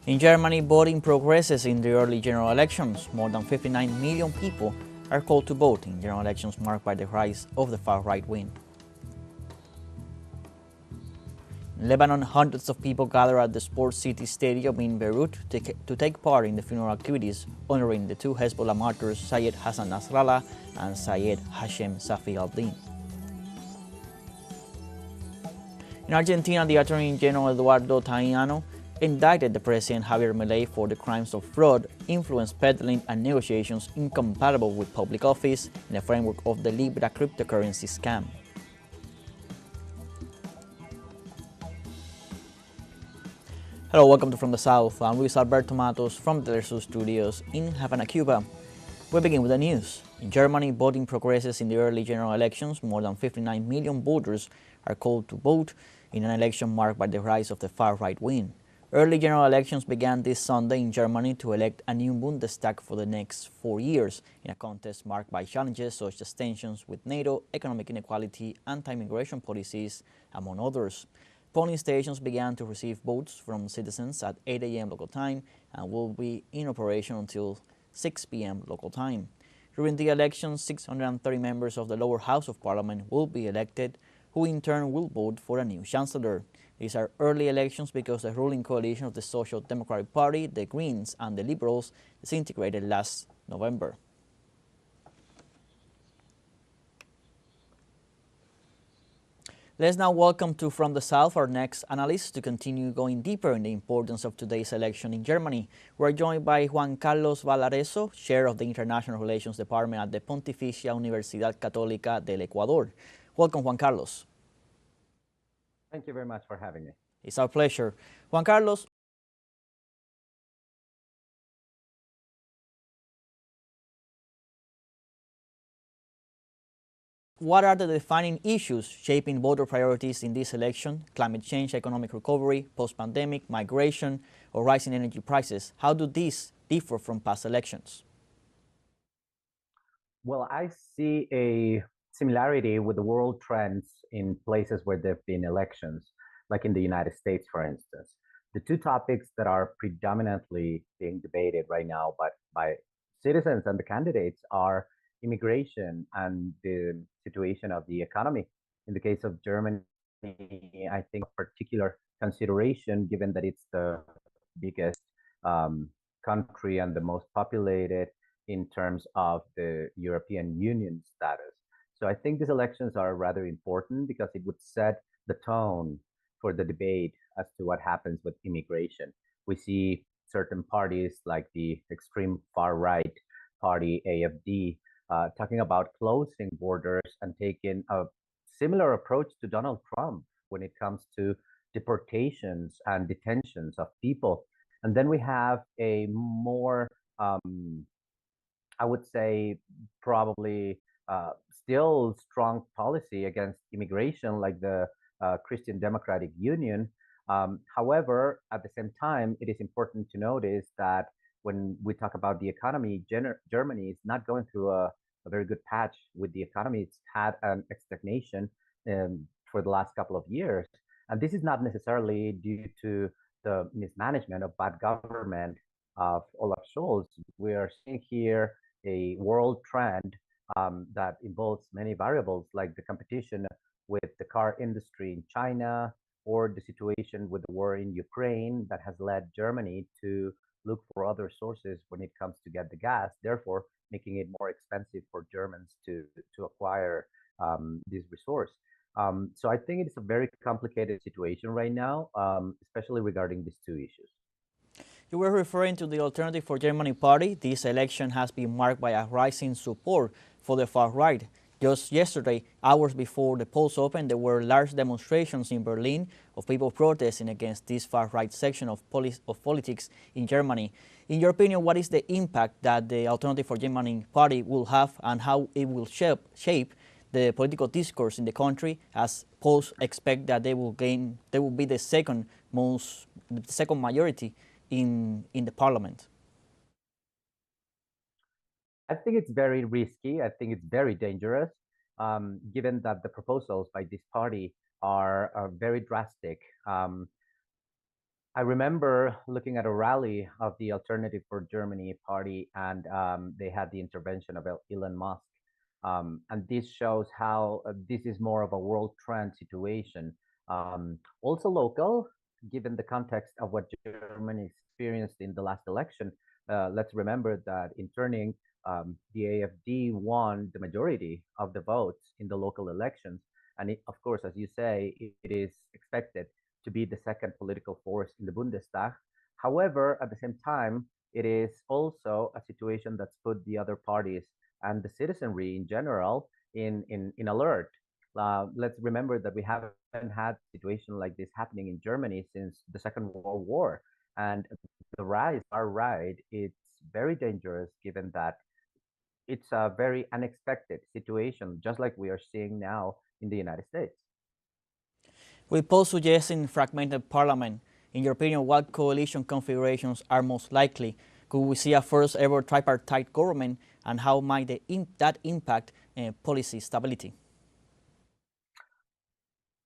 In Germany, voting progresses in the early general elections. More than 59 million people are called to vote in general elections marked by the rise of the far-right wing. In Lebanon, hundreds of people gather at the Sports City Stadium in Beirut to take part in the funeral activities honoring the two Hezbollah martyrs Sayed Hassan Nasrallah and Sayed Hashem Safi al-Din. In Argentina, the Attorney General Eduardo Tagliano indicted the President Javier Milei for the crimes of fraud, influence peddling, and negotiations incompatible with public office in the framework of the Libra cryptocurrency scam. Hello, welcome to From the South. I'm Luis Alberto Matos from the teleSUR studios in Havana, Cuba. We begin with the news. In Germany, voting progresses in the early general elections. More than 59 million voters are called to vote in an election marked by the rise of the far-right wing. Early general elections began this Sunday in Germany to elect a new Bundestag for the next 4 years, in a contest marked by challenges such as tensions with NATO, economic inequality, anti-immigration policies, among others. Polling stations began to receive votes from citizens at 8 a.m. local time and will be in operation until 6 p.m. local time. During the elections, 630 members of the lower house of parliament will be elected, who in turn will vote for a new chancellor. These are early elections because the ruling coalition of the Social Democratic Party, the Greens, and the Liberals disintegrated last November. Let's now welcome to From the South our next analyst to continue going deeper in the importance of today's election in Germany. We're joined by Juan Carlos Valareso, Chair of the International Relations Department at the Pontificia Universidad Católica del Ecuador. Welcome, Juan Carlos. Thank you very much for having me. It's our pleasure. Juan Carlos, what are the defining issues shaping voter priorities in this election? Climate change, economic recovery, post-pandemic, migration, or rising energy prices? How do these differ from past elections? Well, I see a similarity with the world trends in places where there have been elections, like in the United States, for instance. The two topics that are predominantly being debated right now by citizens and the candidates are immigration and the situation of the economy. In the case of Germany, I think particular consideration, given that it's the biggest country and the most populated in terms of the European Union status. So I think these elections are rather important because it would set the tone for the debate as to what happens with immigration. We see certain parties like the extreme far right party, AFD, talking about closing borders and taking a similar approach to Donald Trump when it comes to deportations and detentions of people. And then we have a more, I would say, probably still strong policy against immigration, like the Christian Democratic Union. However, at the same time, it is important to notice that when we talk about the economy, Germany is not going through a very good patch with the economy. It's had an stagnation for the last couple of years. And this is not necessarily due to the mismanagement of bad government of Olaf Scholz. We are seeing here a world trend that involves many variables, like the competition with the car industry in China, or the situation with the war in Ukraine that has led Germany to look for other sources when it comes to get the gas, therefore making it more expensive for Germans to acquire this resource. So I think it's a very complicated situation right now, especially regarding these two issues. You were referring to the Alternative for Germany party. This election has been marked by a rising support for the far right. Just yesterday, hours before the polls opened, there were large demonstrations in Berlin of people protesting against this far-right section of politics in Germany. In your opinion, what is the impact that the Alternative for Germany party will have and how it will shape the political discourse in the country, as polls expect that they will be the second majority in the parliament? I think it's very risky. I think it's very dangerous, given that the proposals by this party are very drastic. I remember looking at a rally of the Alternative for Germany party, and they had the intervention of Elon Musk. And this shows how this is more of a world trend situation. Also local, given the context of what Germany experienced in the last election. Let's remember that in turning, the AfD won the majority of the votes in the local elections. And it, of course, as you say, it is expected to be the second political force in the Bundestag. However, at the same time, it is also a situation that's put the other parties and the citizenry in general in alert. Let's remember that we haven't had a situation like this happening in Germany since the Second World War. And the rise, our ride, it's very dangerous given that it's a very unexpected situation, just like we are seeing now in the United States. With polls suggesting fragmented parliament, in your opinion, what coalition configurations are most likely? Could we see a first ever tripartite government, and how might that impact policy stability?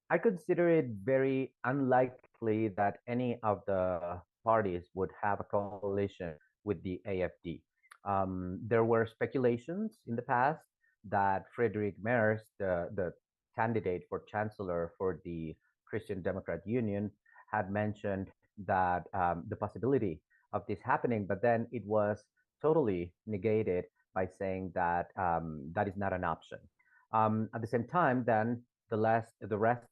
I consider it very unlikely that any of the parties would have a coalition with the AfD. There were speculations in the past that Friedrich Merz, the candidate for chancellor for the Christian Democrat Union, had mentioned that the possibility of this happening, but then it was totally negated by saying that that is not an option. At the same time, then the rest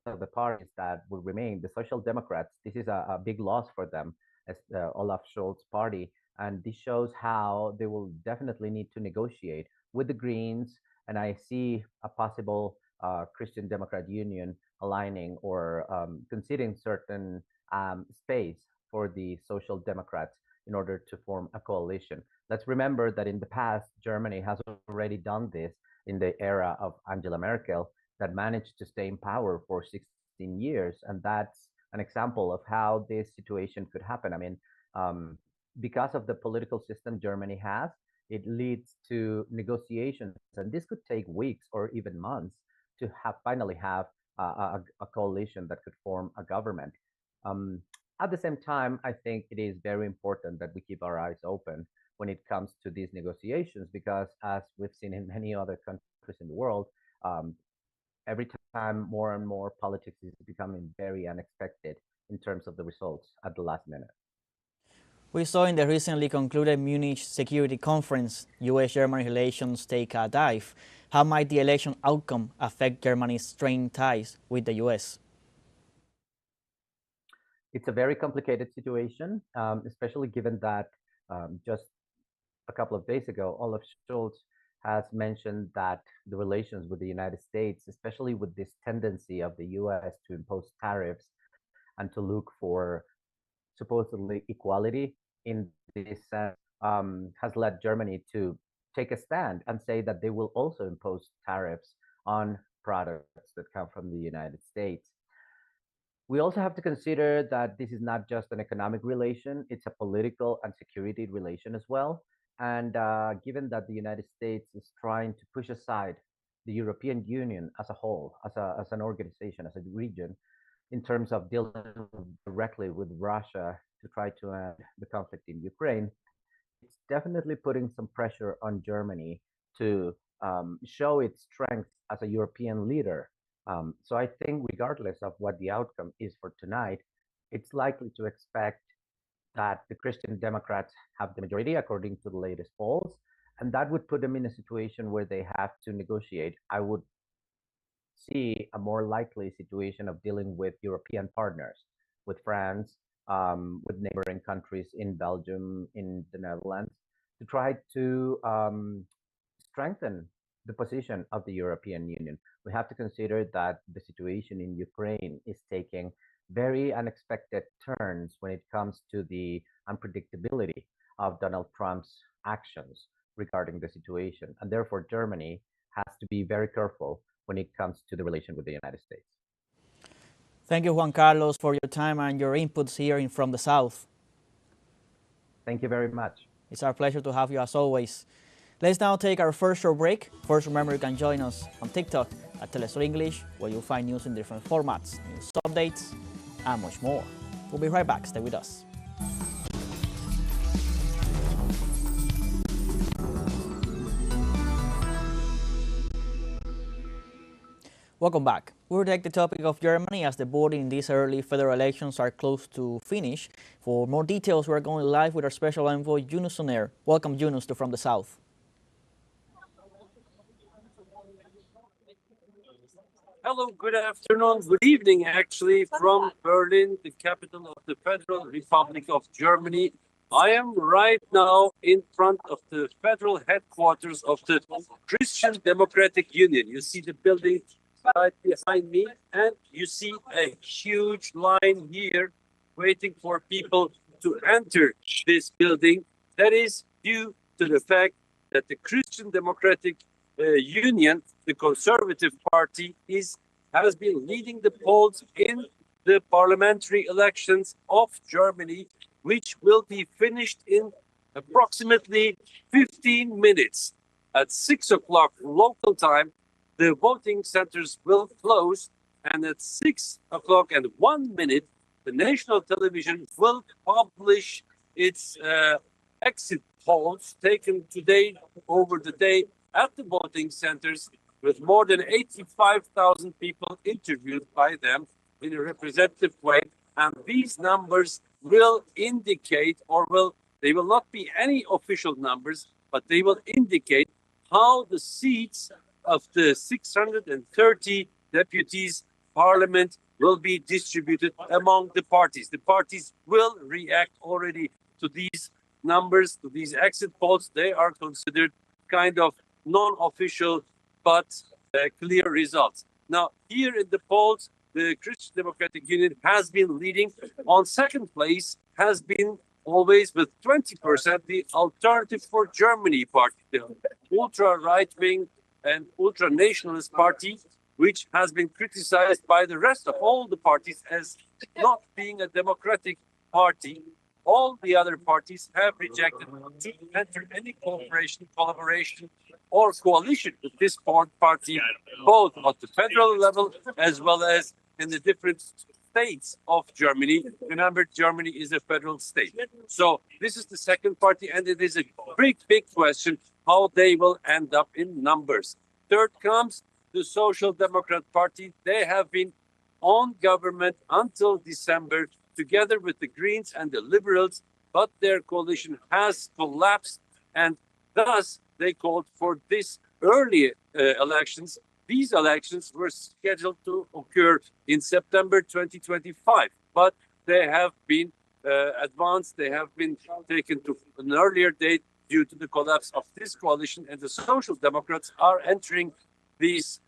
of the parties that will remain, the Social Democrats, this is a big loss for them as Olaf Scholz party. And this shows how they will definitely need to negotiate with the Greens. And I see a possible Christian Democrat Union aligning or conceding certain space for the Social Democrats in order to form a coalition. Let's remember that in the past, Germany has already done this in the era of Angela Merkel, that managed to stay in power for 16 years. And that's an example of how this situation could happen. I mean, because of the political system Germany has, it leads to negotiations. And this could take weeks or even months to finally have a coalition that could form a government. Um, at the same time, I think it is very important that we keep our eyes open when it comes to these negotiations, because as we've seen in many other countries in the world, every time more and more politics is becoming very unexpected in terms of the results at the last minute. We saw in the recently concluded Munich Security Conference, U.S.-Germany relations take a dive. How might the election outcome affect Germany's strained ties with the U.S.? It's a very complicated situation, especially given that just a couple of days ago, Olaf Scholz has mentioned that the relations with the United States, especially with this tendency of the US to impose tariffs and to look for supposedly equality in this sense, has led Germany to take a stand and say that they will also impose tariffs on products that come from the United States. We also have to consider that this is not just an economic relation, it's a political and security relation as well. And given that the United States is trying to push aside the European Union as a whole, as an organization, as a region, in terms of dealing directly with Russia to try to end the conflict in Ukraine, it's definitely putting some pressure on Germany to show its strength as a European leader. So I think regardless of what the outcome is for tonight, it's likely to expect that the Christian Democrats have the majority according to the latest polls, and that would put them in a situation where they have to negotiate. I would see a more likely situation of dealing with European partners, with France, with neighboring countries in Belgium, in the Netherlands, to try to strengthen the position of the European Union. We have to consider that the situation in Ukraine is taking very unexpected turns when it comes to the unpredictability of Donald Trump's actions regarding the situation. And therefore, Germany has to be very careful when it comes to the relation with the United States. Thank you, Juan Carlos, for your time and your inputs here from the South. Thank you very much. It's our pleasure to have you as always. Let's now take our first short break. First, remember you can join us on TikTok at teleSUR English, where you'll find news in different formats, news updates, and much more. We'll be right back. Stay with us. Welcome back. We'll take the topic of Germany as the voting in these early federal elections are close to finish. For more details, we're going live with our special envoy, Yunus Soner. Welcome, Yunus, to From the South. Hello, good afternoon, good evening, actually, from Berlin, the capital of the Federal Republic of Germany. I am right now in front of the federal headquarters of the Christian Democratic Union. You see the building right behind me, and you see a huge line here waiting for people to enter this building. That is due to the fact that the Christian Democratic Union, the Conservative Party, has been leading the polls in the parliamentary elections of Germany, which will be finished in approximately 15 minutes. At 6 o'clock local time, the voting centers will close, and at 6 o'clock and 1 minute, the national television will publish its exit polls taken today over the day at the voting centers, with more than 85,000 people interviewed by them in a representative way. And these numbers will indicate, they will not be any official numbers, but they will indicate how the seats of the 630 deputies parliament will be distributed among the parties. The parties will react already to these numbers, to these exit polls. They are considered kind of non-official but clear results. Now, here in the polls, the Christian Democratic Union has been leading. On second place has been always with 20% the Alternative for Germany party, the ultra-right-wing and ultra-nationalist party, which has been criticized by the rest of all the parties as not being a democratic party. All the other parties have rejected to enter any cooperation, collaboration, or coalition with this party, both at the federal level as well as in the different states of Germany. Remember, Germany is a federal state. So this is the second party, and it is a big question how they will end up in numbers. Third comes the Social Democrat Party. They have been on government until December, together with the Greens and the Liberals, but their coalition has collapsed, and thus they called for this early elections. These elections were scheduled to occur in September 2025, but they have been advanced. They have been taken to an earlier date due to the collapse of this coalition, and the Social Democrats are entering these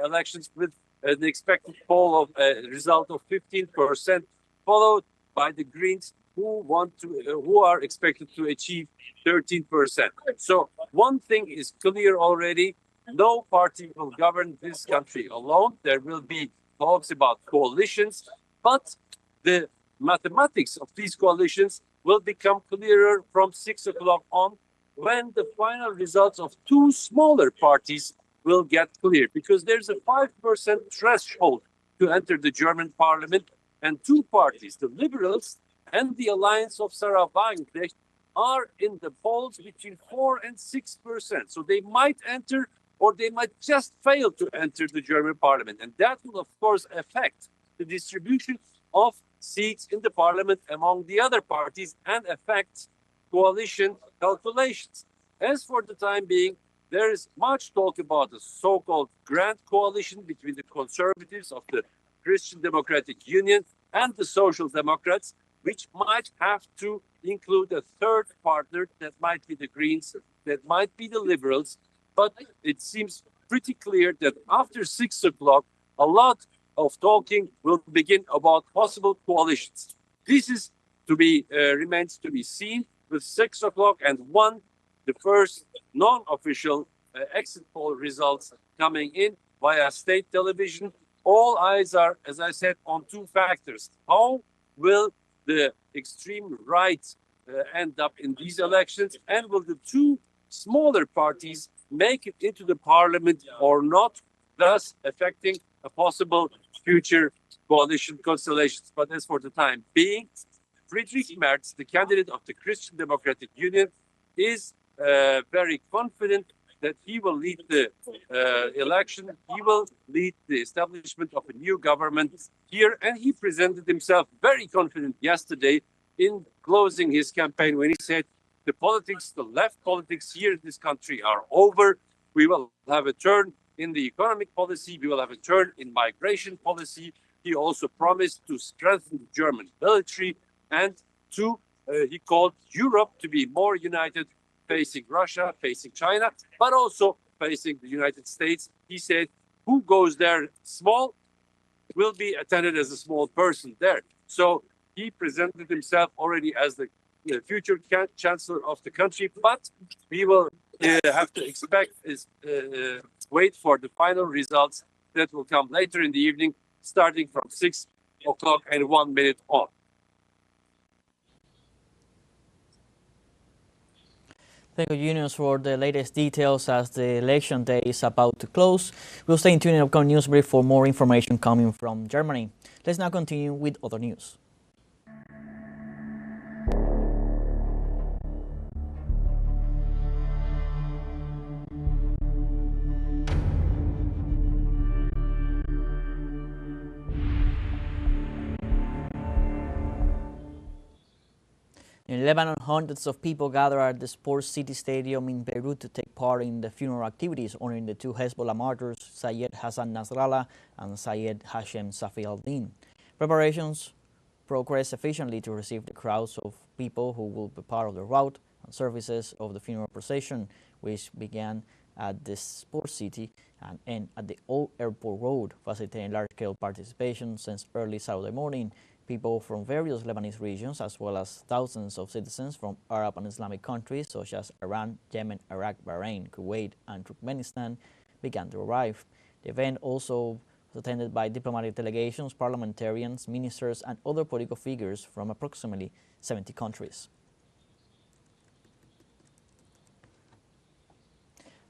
elections with an expected poll of result of 15%, followed by the Greens, who are expected to achieve 13%. So one thing is clear already: no party will govern this country alone. There will be talks about coalitions, but the mathematics of these coalitions will become clearer from 6 o'clock on, when the final results of two smaller parties will get clear, because there's a 5% threshold to enter the German parliament, and two parties, the Liberals and the Alliance of Sarah Wagenknecht, are in the polls between 4 and 6%. So they might enter, or they might just fail to enter the German parliament. And that will, of course, affect the distribution of seats in the parliament among the other parties and affect coalition calculations. As for the time being, there is much talk about the so-called grand coalition between the conservatives of the Christian Democratic Union and the Social Democrats, which might have to include a third partner. That might be the Greens, that might be the Liberals. But it seems pretty clear that after 6 o'clock, a lot of talking will begin about possible coalitions. This is to be remains to be seen, with 6 o'clock and 1, the first non-official exit poll results coming in via state television. All eyes are, as I said, on two factors. How will the extreme right end up in these elections, and will the two smaller parties make it into the parliament or not, thus affecting a possible future coalition constellations. But as for the time being, Friedrich Merz, the candidate of the Christian Democratic Union, is very confident that he will lead the election. He will lead the establishment of a new government here. And he presented himself very confident yesterday in closing his campaign when he said, the politics, the left politics here in this country are over. We will have a turn in the economic policy. We will have a turn in migration policy. He also promised to strengthen the German military and to, he called Europe to be more united, facing Russia, facing China, but also facing the United States. He said, who goes there small will be attended as a small person there. So he presented himself already as the future chancellor of the country, but we will have to expect wait for the final results that will come later in the evening, starting from 6 o'clock and 1 minute on. Thank you, Yunus, for the latest details as the election day is about to close. We'll stay in tune in the upcoming news brief for more information coming from Germany. Let's now continue with other news. In Lebanon, hundreds of people gathered at the Sports City Stadium in Beirut to take part in the funeral activities honoring the two Hezbollah martyrs, Sayed Hassan Nasrallah and Sayed Hashem Safi al-Din. Preparations progressed efficiently to receive the crowds of people who will be part of the route and services of the funeral procession, which began at the Sports City and end at the Old Airport Road, facilitating large-scale participation since early Saturday morning. People from various Lebanese regions, as well as thousands of citizens from Arab and Islamic countries such as Iran, Yemen, Iraq, Bahrain, Kuwait, and Turkmenistan, began to arrive. The event also was attended by diplomatic delegations, parliamentarians, ministers, and other political figures from approximately 70 countries.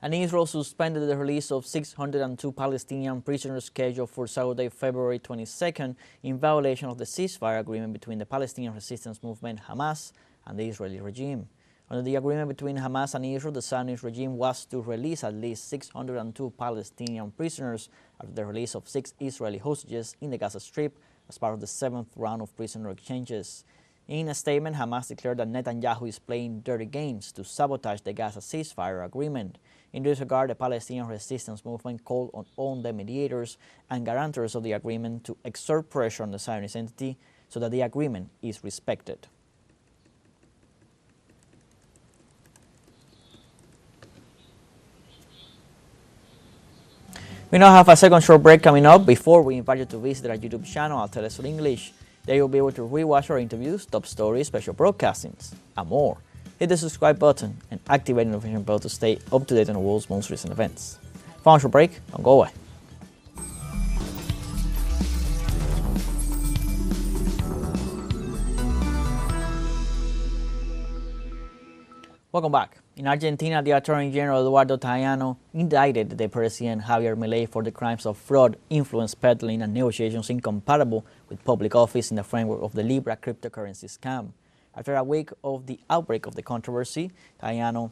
And Israel suspended the release of 602 Palestinian prisoners scheduled for Saturday, February 22nd, in violation of the ceasefire agreement between the Palestinian resistance movement Hamas and the Israeli regime. Under the agreement between Hamas and Israel, the Zionist regime was to release at least 602 Palestinian prisoners after the release of 6 Israeli hostages in the Gaza Strip as part of the 7th round of prisoner exchanges. In a statement, Hamas declared that Netanyahu is playing dirty games to sabotage the Gaza ceasefire agreement. In this regard, the Palestinian resistance movement called on all the mediators and guarantors of the agreement to exert pressure on the Zionist entity so that the agreement is respected. We now have a second short break coming up before we invite you to visit our YouTube channel at teleSUR English. There you'll be able to rewatch our interviews, top stories, special broadcastings, and more. Hit the subscribe button and activate the notification bell to stay up to date on the world's most recent events. Final short break, don't go away. Welcome back. In Argentina, the Attorney General Eduardo Tajano indicted the President Javier Milei for the crimes of fraud, influence peddling, and negotiations incompatible with public office in the framework of the Libra cryptocurrency scam. After a week of the outbreak of the controversy, Tajano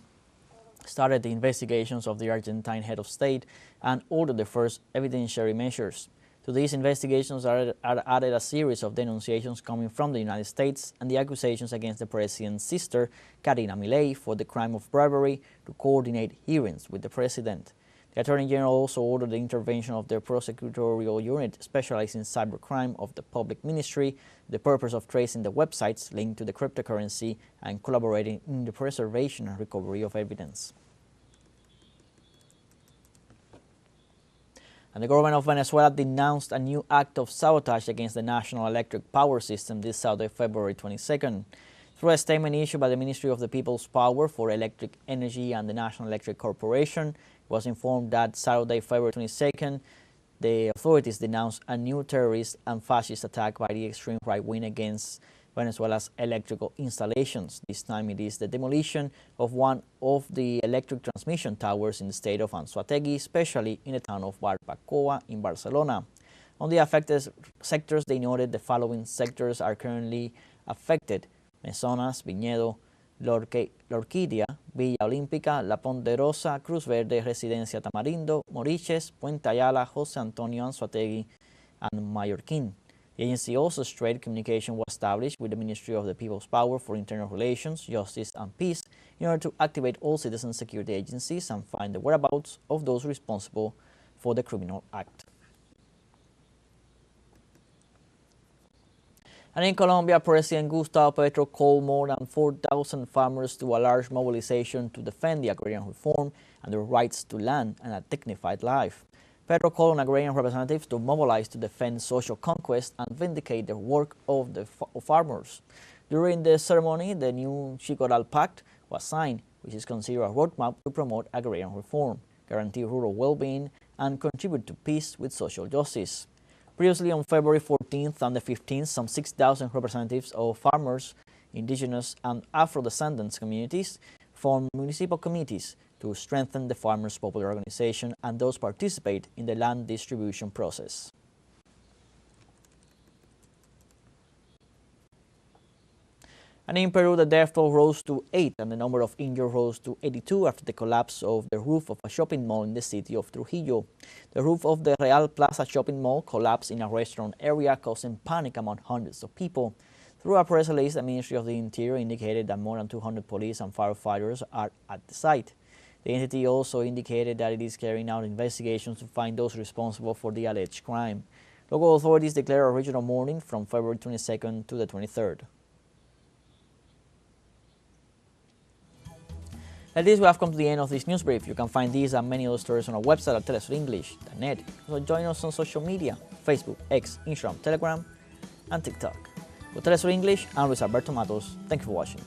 started the investigations of the Argentine head of state and ordered the first evidentiary measures. To these investigations are added a series of denunciations coming from the United States and the accusations against the president's sister, Karina Milei, for the crime of bribery to coordinate hearings with the president. The Attorney General also ordered the intervention of the prosecutorial unit specialized in cybercrime of the public ministry, the purpose of tracing the websites linked to the cryptocurrency and collaborating in the preservation and recovery of evidence. And the government of Venezuela denounced a new act of sabotage against the national electric power system this Saturday, February 22nd. Through a statement issued by the Ministry of the People's Power for Electric Energy and the National Electric Corporation, it was informed that Saturday, February 22nd, the authorities denounced a new terrorist and fascist attack by the extreme right wing against Venezuela's electrical installations. This time it is the demolition of one of the electric transmission towers in the state of Anzoátegui, especially in the town of Barbacoa in Barcelona. On the affected sectors, they noted the following sectors are currently affected: Mesonas, Viñedo, La Orquídea, Villa Olímpica, La Ponderosa, Cruz Verde, Residencia Tamarindo, Moriches, Puente Ayala, José Antonio Anzoátegui, and Mallorquín. The agency also straight communication was established with the Ministry of the People's Power for Internal Relations, Justice and Peace in order to activate all citizen security agencies and find the whereabouts of those responsible for the criminal act. And in Colombia, President Gustavo Petro called more than 4,000 farmers to a large mobilization to defend the agrarian reform and their rights to land and a dignified life. Petro called on agrarian representatives to mobilize to defend social conquest and vindicate the work of the farmers. During the ceremony, the new Chicoral Pact was signed, which is considered a roadmap to promote agrarian reform, guarantee rural well-being, and contribute to peace with social justice. Previously, on February 14th and the 15th, some 6,000 representatives of farmers, indigenous, and Afro-descendants communities formed municipal committees to strengthen the farmers' popular organization and those participate in the land distribution process. And in Peru, the death toll rose to 8 and the number of injured rose to 82 after the collapse of the roof of a shopping mall in the city of Trujillo. The roof of the Real Plaza shopping mall collapsed in a restaurant area, causing panic among hundreds of people. Through a press release, the Ministry of the Interior indicated that more than 200 police and firefighters are at the site. The entity also indicated that it is carrying out investigations to find those responsible for the alleged crime. Local authorities declared a regional mourning from February 22nd to the 23rd. Like this, we have come to the end of this news brief. You can find these and many other stories on our website at telesurenglish.net. So join us on social media: Facebook, X, Instagram, Telegram, and TikTok. With Telesur English, I'm Luis Alberto Matos. Thank you for watching.